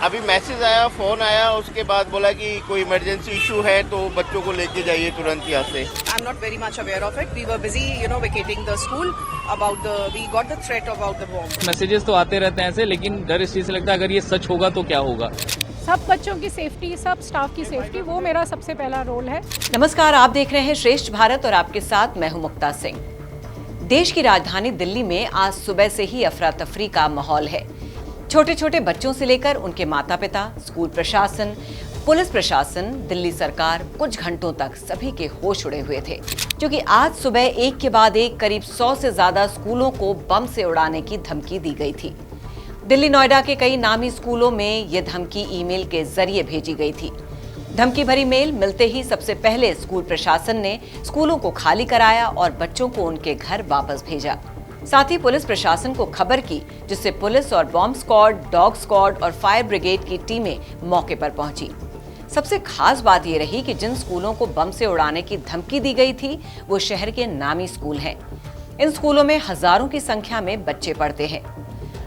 अभी मैसेज आया, फोन आया, उसके बाद बोला कि कोई इमरजेंसी इशू है तो बच्चों को लेके जाइए तुरंत यहाँ से। I'm not very much aware of it. We were busy, vacating the school. We got the threat about the bomb. Messages तो आते रहते हैं ऐसे, लेकिन डर इस चीज से लगता है अगर ये सच होगा तो क्या होगा। सब बच्चों की सेफ्टी, सब स्टाफ की सेफ्टी, वो मेरा सबसे पहला रोल है। नमस्कार, आप देख रहे हैं श्रेष्ठ भारत और आपके साथ मैं हूं मुक्ता सिंह। देश की राजधानी दिल्ली में आज सुबह से ही अफरा तफरी का माहौल है। छोटे छोटे बच्चों से लेकर उनके माता पिता, स्कूल प्रशासन, पुलिस प्रशासन, दिल्ली सरकार कुछ घंटों तक सभी के होश उड़े हुए थे, क्योंकि आज सुबह एक के बाद एक करीब 100 से ज्यादा स्कूलों को बम से उड़ाने की धमकी दी गई थी। दिल्ली नोएडा के कई नामी स्कूलों में ये धमकी ईमेल के जरिए भेजी गई थी। धमकी भरी मेल मिलते ही सबसे पहले स्कूल प्रशासन ने स्कूलों को खाली कराया और बच्चों को उनके घर वापस भेजा। साथ ही पुलिस प्रशासन को खबर की, जिससे पुलिस और बॉम्ब स्क्वाड, डॉग स्क्वाड और फायर ब्रिगेड की टीमें मौके पर पहुंची। सबसे खास बात ये रही कि जिन स्कूलों को बम से उड़ाने की धमकी दी गई थी वो शहर के नामी स्कूल हैं। इन स्कूलों में हजारों की संख्या में बच्चे पढ़ते हैं।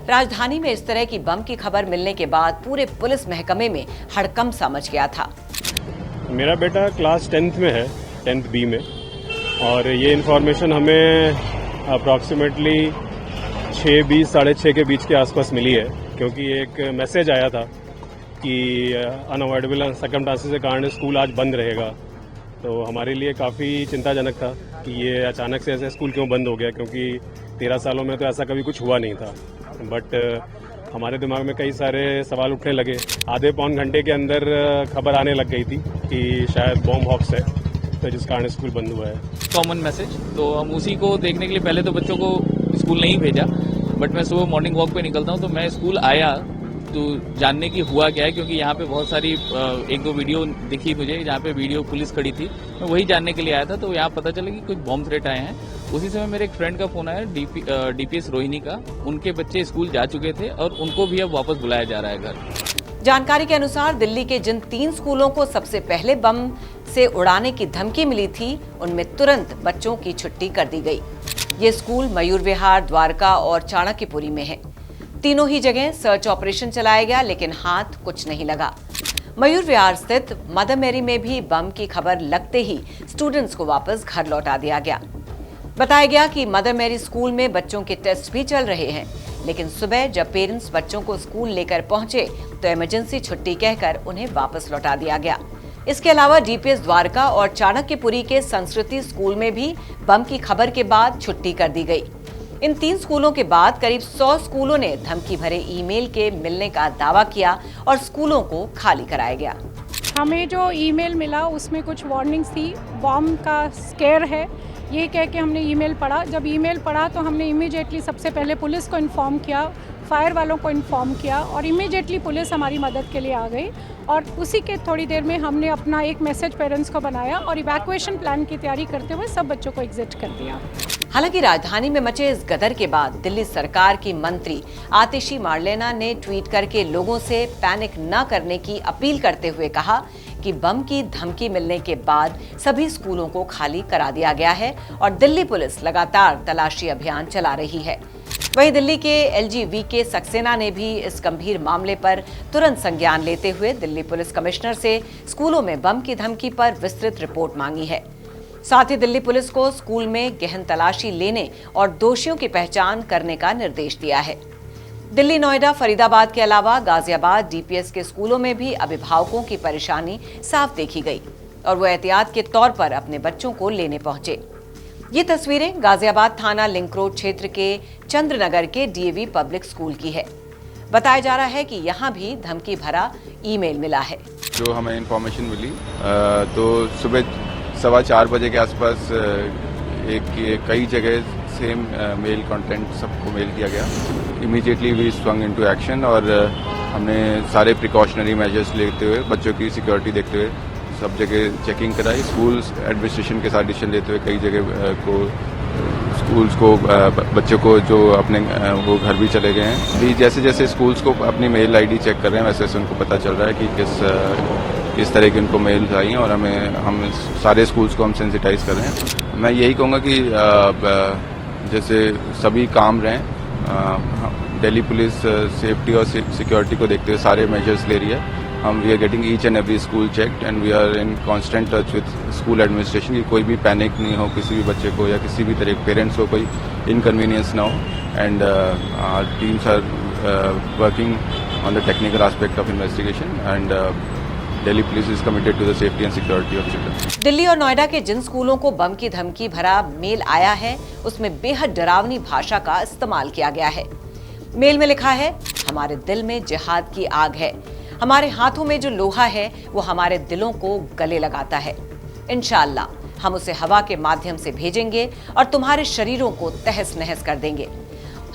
राजधानी में इस तरह की बम की खबर मिलने के बाद पूरे पुलिस महकमे में हड़कंप सा मच गया था। मेरा बेटा क्लास 10th में है, 10th B में, और ये इन्फॉर्मेशन हमें अप्रॉक्सीमेटली 6:20 साढ़े 6 के बीच के आसपास मिली है, क्योंकि एक मैसेज आया था कि अनअवॉइडेबल सर्कमस्टांसेस के कारण स्कूल आज बंद रहेगा। तो हमारे लिए काफ़ी चिंताजनक था कि ये अचानक से ऐसे स्कूल क्यों बंद हो गया, क्योंकि 13 सालों में तो ऐसा कभी कुछ हुआ नहीं था। बट हमारे दिमाग में कई सारे सवाल उठने लगे। आधे पौन घंटे के अंदर खबर आने लग गई थी कि शायद बॉम्ब हॉक्स है, तो जिस कारण स्कूल बंद हुआ है। कॉमन मैसेज, तो हम उसी को देखने के लिए पहले तो बच्चों को स्कूल नहीं भेजा, बट मैं सुबह मॉर्निंग वॉक पे निकलता हूँ तो मैं स्कूल आया तो जानने की हुआ क्या है, क्योंकि यहाँ पे बहुत सारी एक दो वीडियो दिखी मुझे, जहाँ पे वीडियो पुलिस खड़ी थी, मैं वही जानने के लिए आया था। तो यहाँ पता चला कि कुछ बॉम्ब थ्रेट आए हैं। उसी समय मेरे एक फ्रेंड का फोन आया, डीपीएस रोहिणी का। उनके बच्चे स्कूल जा चुके थे और उनको भी अब वापस बुलाया जा रहा है घर। जानकारी के अनुसार दिल्ली के जिन 3 स्कूलों को सबसे पहले बम से उड़ाने की धमकी मिली थी, उनमें तुरंत बच्चों की छुट्टी कर दी गई। ये स्कूल मयूर विहार, द्वारका और चाणक्यपुरी में है। तीनों ही जगह सर्च ऑपरेशन चलाया गया, लेकिन हाथ कुछ नहीं लगा। मयूर विहार स्थित मदर मेरी में भी बम की खबर लगते ही स्टूडेंट्स को वापस घर लौटा दिया गया। बताया गया कि मदर मेरी स्कूल में बच्चों के टेस्ट भी चल रहे हैं, लेकिन सुबह जब पेरेंट्स बच्चों को स्कूल लेकर पहुंचे तो इमरजेंसी छुट्टी कहकर उन्हें वापस लौटा दिया गया। इसके अलावा डीपीएस द्वारका और चाणक्यपुरी के संस्कृति स्कूल में भी बम की खबर के बाद छुट्टी कर दी गई। इन 3 स्कूलों के बाद करीब 100 स्कूलों ने धमकी भरे ईमेल के मिलने का दावा किया और स्कूलों को खाली कराया गया। हमें जो ईमेल मिला उसमें कुछ वार्निंग्स थी, बॉम्ब का स्केयर है, ये कह के हमने ईमेल पढ़ा। जब ईमेल पढ़ा तो हमने इमीडिएटली सबसे पहले पुलिस को इन्फॉर्म किया, फायर वालों को इन्फॉर्म किया और इमीडिएटली पुलिस हमारी मदद के लिए आ गई। और उसी के थोड़ी देर में हमने अपना एक मैसेज पेरेंट्स को बनाया और इवैक्यूएशन प्लान की तैयारी करते हुए सब बच्चों को एग्जिट कर दिया। हालांकि राजधानी में मचे इस गदर के बाद दिल्ली सरकार की मंत्री आतिशी मार्लेना ने ट्वीट करके लोगों से पैनिक न करने की अपील करते हुए कहा कि बम की धमकी मिलने के बाद सभी स्कूलों को खाली करा दिया गया है और दिल्ली पुलिस लगातार तलाशी अभियान चला रही है। वहीं दिल्ली के एलजी वीके सक्सेना ने भी इस गंभीर मामले पर तुरंत संज्ञान लेते हुए दिल्ली पुलिस कमिश्नर से स्कूलों में बम की धमकी पर विस्तृत रिपोर्ट मांगी है। साथ ही दिल्ली पुलिस को स्कूल में गहन तलाशी लेने और दोषियों की पहचान करने का निर्देश दिया है। दिल्ली, नोएडा, फरीदाबाद के अलावा गाजियाबाद डीपीएस के स्कूलों में भी अभिभावकों की परेशानी साफ देखी गई और वो एहतियात के तौर पर अपने बच्चों को लेने पहुंचे। ये तस्वीरें गाजियाबाद थाना लिंक रोड क्षेत्र के चंद्रनगर के डीएवी पब्लिक स्कूल की है। बताया जा रहा है कि यहाँ भी धमकी भरा ईमेल मिला है। जो हमें इंफॉर्मेशन मिली तो सुबह 4:15 बजे के आसपास कई जगह सेम मेल कंटेंट सबको मेल किया गया। Immediately we swung into action और हमने सारे प्रिकॉशनरी मेजर्स लेते हुए, बच्चों की सिक्योरिटी देखते हुए सब जगह चेकिंग कराई। स्कूल्स एडमिनिस्ट्रेशन के साथ डिसीजन लेते हुए कई जगह को स्कूल्स को बच्चों को जो अपने वो घर भी चले गए हैं। अभी जैसे जैसे स्कूल्स को अपनी मेल आईडी चेक कर रहे हैं, वैसे वैसे उनको पता चल रहा है कि किस तरह की उनको मेल्स आई हैं और हम सारे स्कूल्स को हम सेंसिटाइज कर रहे हैं। मैं यही कहूँगा कि जैसे सभी काम रहें, दिल्ली पुलिस सेफ्टी और सिक्योरिटी को देखते हुए सारे मेजर्स ले रही है। We are getting each and every school checked and we are in constant touch with school administration कि कोई भी पैनिक नहीं हो किसी भी बच्चे को या किसी भी तरह पेरेंट्स को कोई इनकन्वीनियंस ना हो। And our teams are working on the technical aspect of investigation and Delhi police is committed to the safety and security of children. Delhi और नोएडा के जिन स्कूलों को बम की धमकी भरा मेल आया है उसमें बेहद डरावनी भाषा का इस्तेमाल किया गया है। मेल में लिखा है, हमारे दिल में जिहाद की आग है, हमारे हाथों में जो लोहा है वो हमारे दिलों को गले लगाता है। इंशाअल्लाह हम उसे हवा के माध्यम से भेजेंगे और तुम्हारे शरीरों को तहस नहस कर देंगे।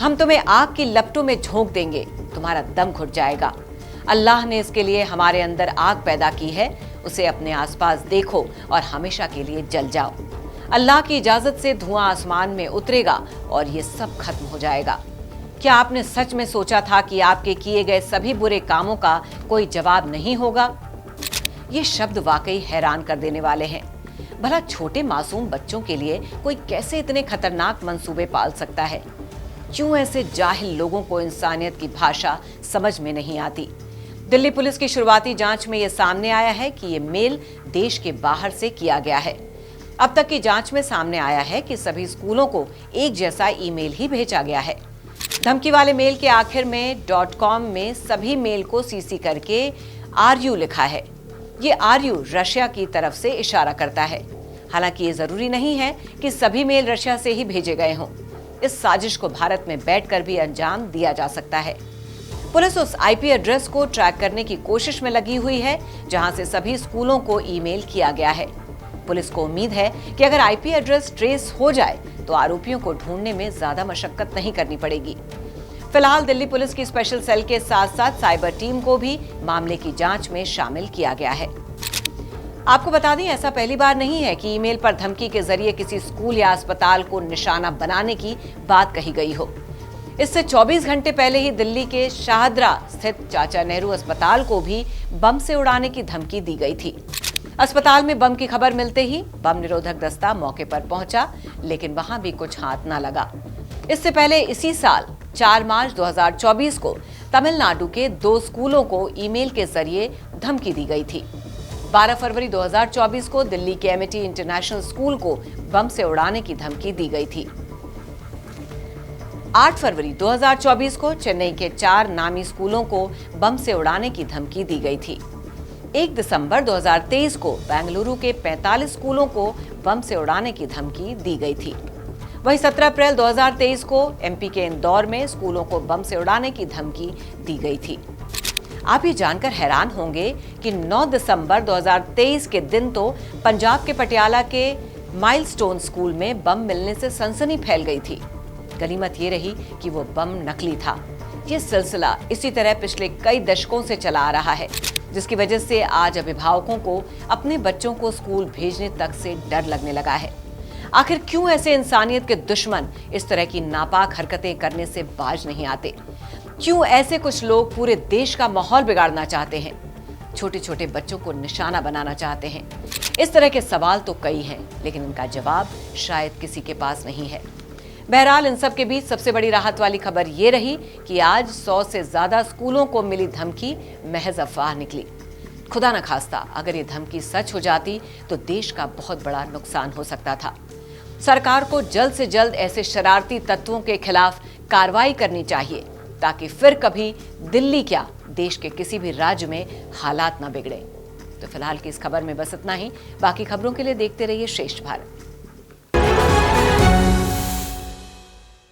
हम तुम्हें आग की लपटों में झोंक देंगे, तुम्हारा दम घुट जाएगा। अल्लाह ने इसके लिए हमारे अंदर आग पैदा की है, उसे अपने आसपास देखो और हमेशा के लिए जल जाओ। अल्लाह की इजाजत से धुआं आसमान में उतरेगा और ये सब खत्म हो जाएगा। क्या आपने सच में सोचा था कि आपके किए गए सभी बुरे कामों का कोई जवाब नहीं होगा? ये शब्द वाकई हैरान कर देने वाले हैं। भला छोटे मासूम बच्चों के लिए कोई कैसे इतने खतरनाक मंसूबे पाल सकता है? क्यों ऐसे जाहिल लोगों को इंसानियत की भाषा समझ में नहीं आती? दिल्ली पुलिस की शुरुआती जांच में यह सामने आया है कि ये मेल देश के बाहर से किया गया है। अब तक की जांच में सामने आया है कि सभी स्कूलों को एक जैसा ईमेल ही भेजा गया है। धमकी वाले मेल के आखिर में .com में सभी मेल को सीसी करके RU लिखा है। ये RU रशिया की तरफ से इशारा करता है। हालांकि ये जरूरी नहीं है कि सभी मेल रशिया से ही भेजे गए हों। इस साजिश को भारत में बैठकर भी अंजाम दिया जा सकता है। पुलिस उस IP एड्रेस को ट्रैक करने की कोशिश में लगी हुई है जहां से सभी स्कूलों को ईमेल किया गया है। पुलिस को उम्मीद है कि अगर IP एड्रेस ट्रेस हो जाए तो आरोपियों को ढूंढने में ज्यादा मशक्कत नहीं करनी पड़ेगी। फिलहाल दिल्ली पुलिस की स्पेशल सेल के साथ साथ साइबर टीम को भी मामले की जांच में शामिल किया गया है। आपको बता दें, ऐसा पहली बार नहीं है कि ईमेल पर धमकी के जरिए किसी स्कूल या अस्पताल को निशाना बनाने की बात कही गई हो। इससे 24 घंटे पहले ही दिल्ली के शाहदरा स्थित चाचा नेहरू अस्पताल को भी बम से उड़ाने की धमकी दी गई थी। अस्पताल में बम की खबर मिलते ही बम निरोधक दस्ता मौके पर पहुंचा, लेकिन वहां भी कुछ हाथ न लगा। इससे पहले इसी साल 4 मार्च 2024 को तमिलनाडु के 2 स्कूलों को ईमेल के जरिए धमकी दी गई थी। 12 फरवरी 2024 को दिल्ली के एमिटी इंटरनेशनल स्कूल को बम से उड़ाने की धमकी दी गई थी। 8 फरवरी 2024 को चेन्नई के 4 नामी स्कूलों को बम से उड़ाने की धमकी दी गई थी। 1 दिसंबर 2023 को बेंगलुरु के 45 स्कूलों को बम से उड़ाने की धमकी दी गई थी। वहीं 17 अप्रैल 2023 को MP के इंदौर में स्कूलों को बम से उड़ाने की धमकी दी गई थी। आप ये जानकर हैरान होंगे कि 9 दिसंबर 2023 के दिन तो पंजाब के पटियाला के माइलस्टोन स्कूल में बम मिलने से सनसनी फैल गई थी। गनीमत ये रही कि वो बम नकली था। ये सिलसिला इसी तरह पिछले कई दशकों से चला आ रहा है, जिसकी वजह से आज अभिभावकों को अपने बच्चों को स्कूल भेजने तक से डर लगने लगा है। आखिर क्यों ऐसे इंसानियत के दुश्मन इस तरह की नापाक हरकतें करने से बाज नहीं आते? क्यों ऐसे कुछ लोग पूरे देश का माहौल बिगाड़ना चाहते हैं, छोटे छोटे बच्चों को निशाना बनाना चाहते हैं? इस तरह के सवाल तो कई हैं, लेकिन इनका जवाब शायद किसी के पास नहीं है। बहरहाल इन सब के बीच सबसे बड़ी राहत वाली खबर ये रही कि आज 100 से ज्यादा स्कूलों को मिली धमकी महज अफवाह निकली। खुदा न खास्ता अगर ये धमकी सच हो जाती तो देश का बहुत बड़ा नुकसान हो सकता था। सरकार को जल्द से जल्द ऐसे शरारती तत्वों के खिलाफ कार्रवाई करनी चाहिए, ताकि फिर कभी दिल्ली क्या देश के किसी भी राज्य में हालात ना बिगड़े। तो फिलहाल की इस खबर में बस इतना ही। बाकी खबरों के लिए देखते रहिए श्रेष्ठ भारत।